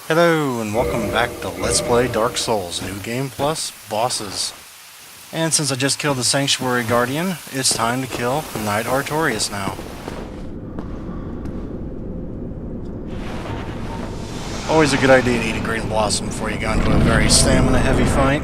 Hello and welcome back to Let's Play Dark Souls, New Game Plus Bosses. And since I just killed the Sanctuary Guardian, it's time to kill Knight Artorias now. Always a good idea to eat a green blossom before you go into a very stamina heavy fight.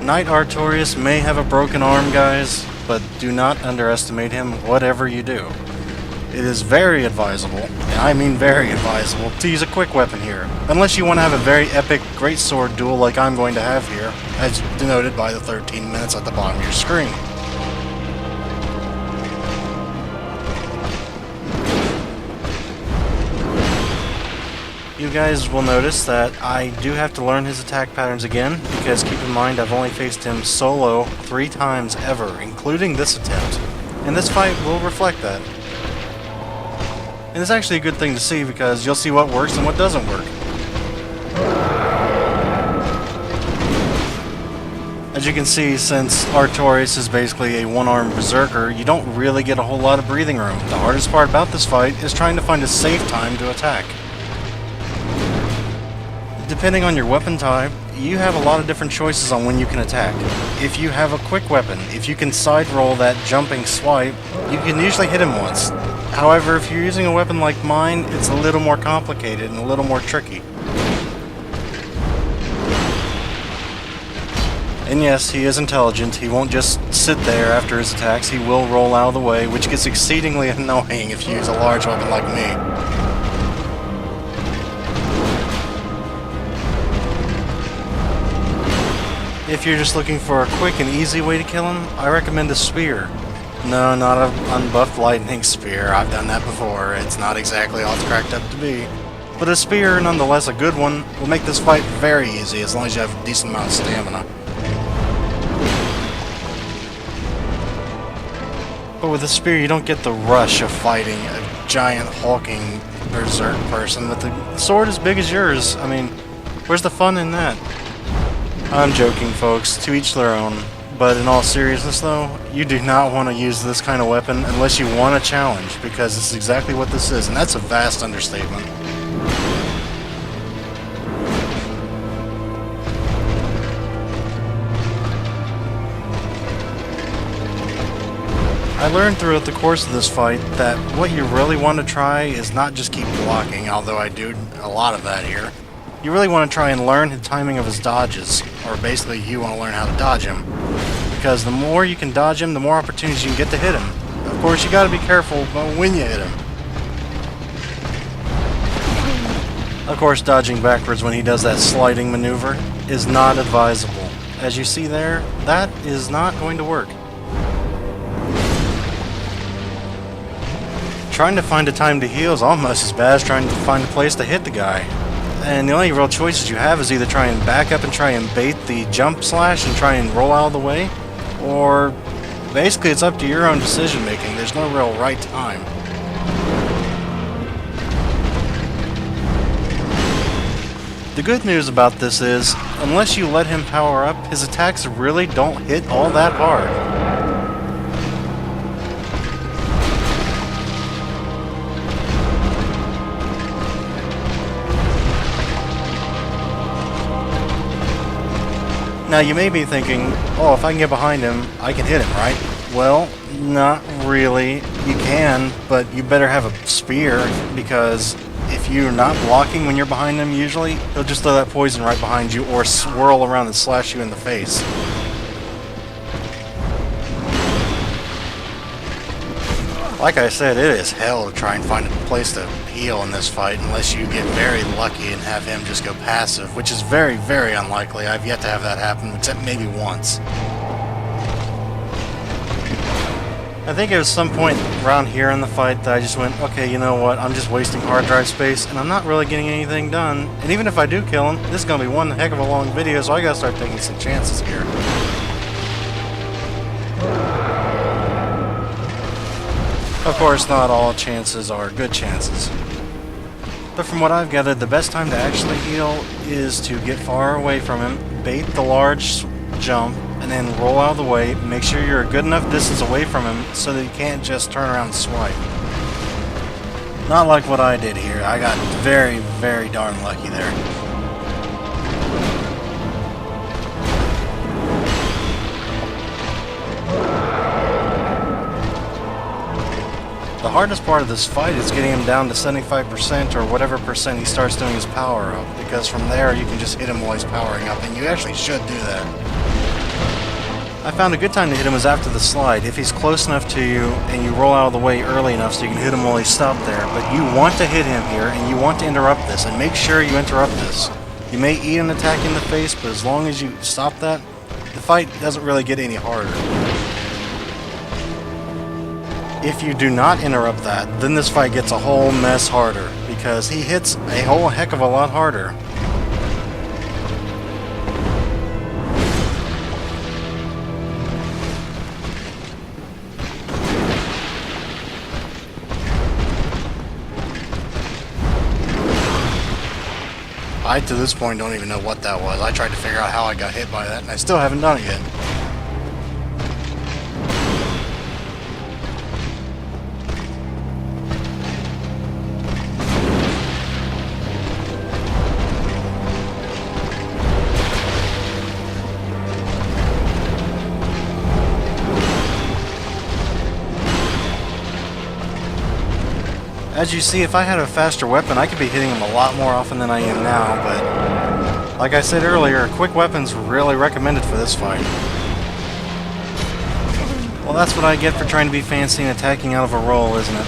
Knight Artorias may have a broken arm, guys, but do not underestimate him whatever you do. It is very advisable, and I mean very advisable, to use a quick weapon here, unless you want to have a very epic greatsword duel like I'm going to have here, as denoted by the 13 minutes at the bottom of your screen. You guys will notice that I do have to learn his attack patterns again, because keep in mind I've only faced him solo 3 times ever, including this attempt. And this fight will reflect that. And it's actually a good thing to see, because you'll see what works and what doesn't work. As you can see, since Artorias is basically a one-armed berserker, you don't really get a whole lot of breathing room. The hardest part about this fight is trying to find a safe time to attack. Depending on your weapon type, you have a lot of different choices on when you can attack. If you have a quick weapon, if you can side roll that jumping swipe, you can usually hit him once. However, if you're using a weapon like mine, it's a little more complicated and a little more tricky. And yes, he is intelligent. He won't just sit there after his attacks. He will roll out of the way, which gets exceedingly annoying if you use a large weapon like me. If you're just looking for a quick and easy way to kill him, I recommend a spear. No, not an unbuffed lightning spear. I've done that before. It's not exactly all it's cracked up to be. But a spear, nonetheless a good one, will make this fight very easy as long as you have a decent amount of stamina. But with a spear, you don't get the rush of fighting a giant hulking berserk person with a sword as big as yours. I mean, where's the fun in that? I'm joking, folks, to each their own, but in all seriousness though, you do not want to use this kind of weapon unless you want a challenge, because it's exactly what this is, and that's a vast understatement. I learned throughout the course of this fight that what you really want to try is not just keep blocking, although I do a lot of that here. You really want to try and learn the timing of his dodges, or basically you want to learn how to dodge him. Because the more you can dodge him, the more opportunities you can get to hit him. Of course, you got to be careful about when you hit him. Of course, dodging backwards when he does that sliding maneuver is not advisable. As you see there, that is not going to work. Trying to find a time to heal is almost as bad as trying to find a place to hit the guy. And the only real choices you have is either try and back up and try and bait the jump slash and try and roll out of the way, or basically it's up to your own decision making. There's no real right time. The good news about this is, unless you let him power up, his attacks really don't hit all that hard. Now you may be thinking, oh, if I can get behind him, I can hit him, right? Well, not really. You can, but you better have a spear, because if you're not blocking when you're behind him usually, he'll just throw that poison right behind you or swirl around and slash you in the face. Like I said, it is hell to try and find a place to heal in this fight unless you get very lucky and have him just go passive, which is very, very unlikely. I've yet to have that happen, except maybe once. I think it was some point around here in the fight that I just went, okay, you know what, I'm just wasting hard drive space, and I'm not really getting anything done. And even if I do kill him, this is going to be one heck of a long video, so I gotta start taking some chances here. Of course, not all chances are good chances. But from what I've gathered, the best time to actually heal is to get far away from him, bait the large jump, and then roll out of the way. Make sure you're a good enough distance away from him so that you can't just turn around and swipe. Not like what I did here. I got very, very darn lucky there. The hardest part of this fight is getting him down to 75% or whatever percent he starts doing his power up, because from there you can just hit him while he's powering up, and you actually should do that. I found a good time to hit him is after the slide. If he's close enough to you and you roll out of the way early enough so you can hit him while he's stopped there, but you want to hit him here and you want to interrupt this, and make sure you interrupt this. You may eat an attack in the face, but as long as you stop that, the fight doesn't really get any harder. If you do not interrupt that, then this fight gets a whole mess harder, because he hits a whole heck of a lot harder. I, to this point, don't even know what that was. I tried to figure out how I got hit by that, and I still haven't done it yet. As you see, if I had a faster weapon, I could be hitting him a lot more often than I am now, but like I said earlier, quick weapons really recommended for this fight. Well, that's what I get for trying to be fancy and attacking out of a roll, isn't it?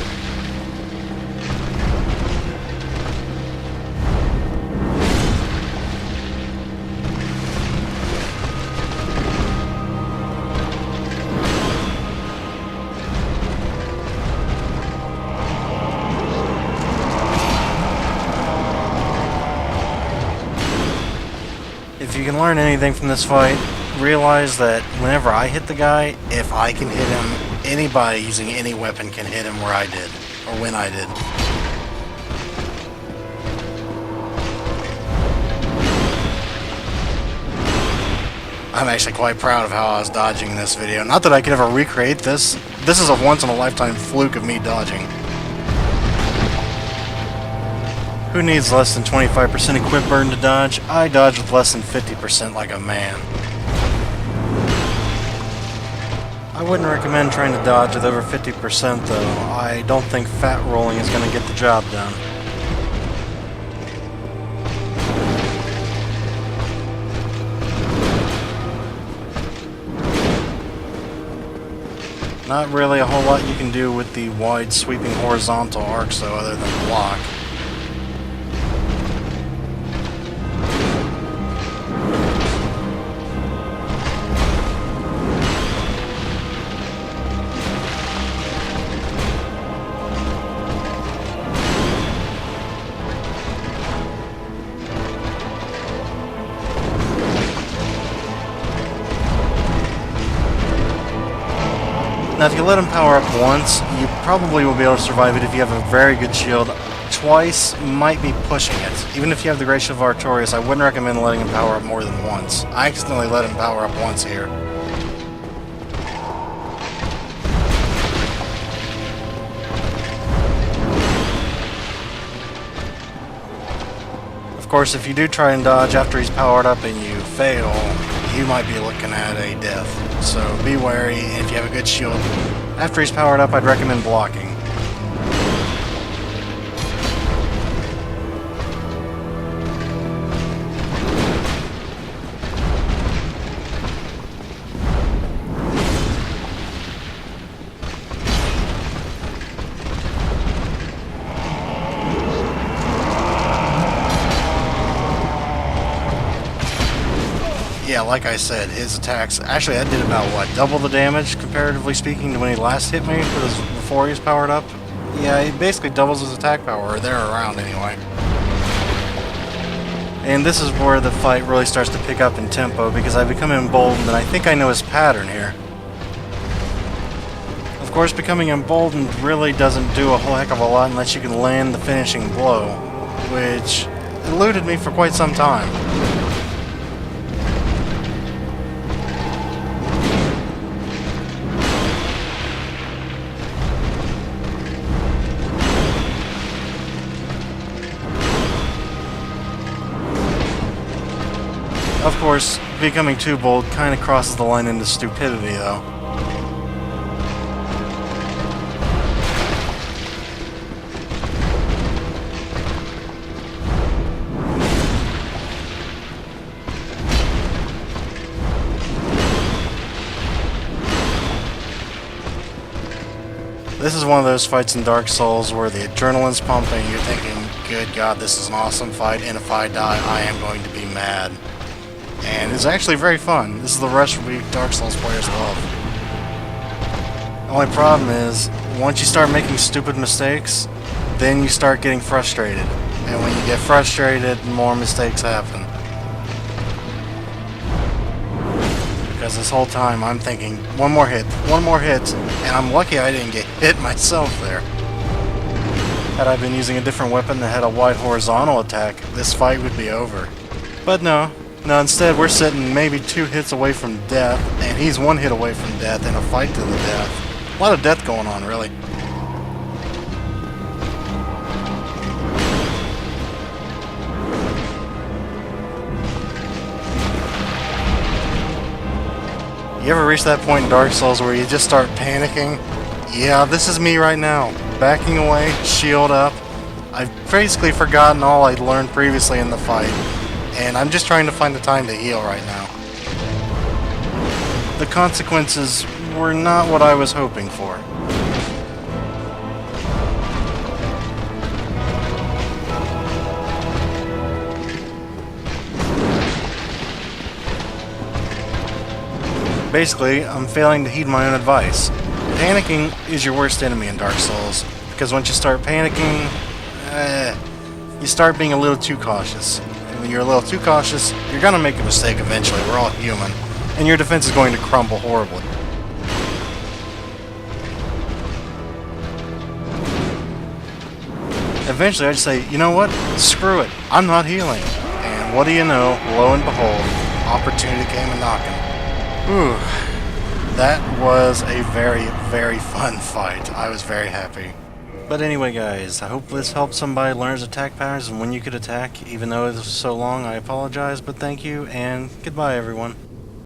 If you can learn anything from this fight, realize that whenever I hit the guy, if I can hit him, anybody using any weapon can hit him where I did, or when I did. I'm actually quite proud of how I was dodging in this video. Not that I could ever recreate this. This is a once-in-a-lifetime fluke of me dodging. Who needs less than 25% equip burn to dodge? I dodge with less than 50% like a man. I wouldn't recommend trying to dodge with over 50% though. I don't think fat rolling is going to get the job done. Not really a whole lot you can do with the wide sweeping horizontal arcs though, other than block. Now, if you let him power up once, you probably will be able to survive it if you have a very good shield. Twice might be pushing it. Even if you have the great shield of Artorias, I wouldn't recommend letting him power up more than once. I accidentally let him power up once here. Of course, if you do try and dodge after he's powered up and you fail, you might be looking at a death. So be wary, and if you have a good shield, after he's powered up, I'd recommend blocking. yeah, like I said, his attacks, actually I did about, what, double the damage, comparatively speaking, to when he last hit me, before he was powered up. Yeah, he basically doubles his attack power, or there around anyway. And this is where the fight really starts to pick up in tempo, because I become emboldened, and I think I know his pattern here. Of course, becoming emboldened really doesn't do a whole heck of a lot unless you can land the finishing blow, which eluded me for quite some time. Of course, becoming too bold kind of crosses the line into stupidity, though. This is one of those fights in Dark Souls where the adrenaline's pumping, you're thinking, good God, this is an awesome fight, and if I die, I am going to be mad. And it's actually very fun. This is the rush we Dark Souls players love. The only problem is, once you start making stupid mistakes, then you start getting frustrated. And when you get frustrated, more mistakes happen. Because this whole time I'm thinking, one more hit, and I'm lucky I didn't get hit myself there. Had I been using a different weapon that had a wide horizontal attack, this fight would be over. But no, instead we're sitting maybe 2 hits away from death, and he's 1 hit away from death in a fight to the death. A lot of death going on, really. You ever reach that point in Dark Souls where you just start panicking? Yeah, this is me right now. Backing away, shield up. I've basically forgotten all I'd learned previously in the fight, and I'm just trying to find the time to heal right now. The consequences were not what I was hoping for. Basically, I'm failing to heed my own advice. Panicking is your worst enemy in Dark Souls, because once you start panicking, you start being a little too cautious. And when you're a little too cautious, you're going to make a mistake eventually. We're all human. And your defense is going to crumble horribly. Eventually, I just say, you know what? Screw it. I'm not healing. And what do you know? Lo and behold, opportunity came a-knocking. Whew. That was a very, very fun fight. I was very happy. But anyway, guys, I hope this helps somebody learn his attack patterns and when you could attack. Even though it was so long, I apologize, but thank you, and goodbye, everyone.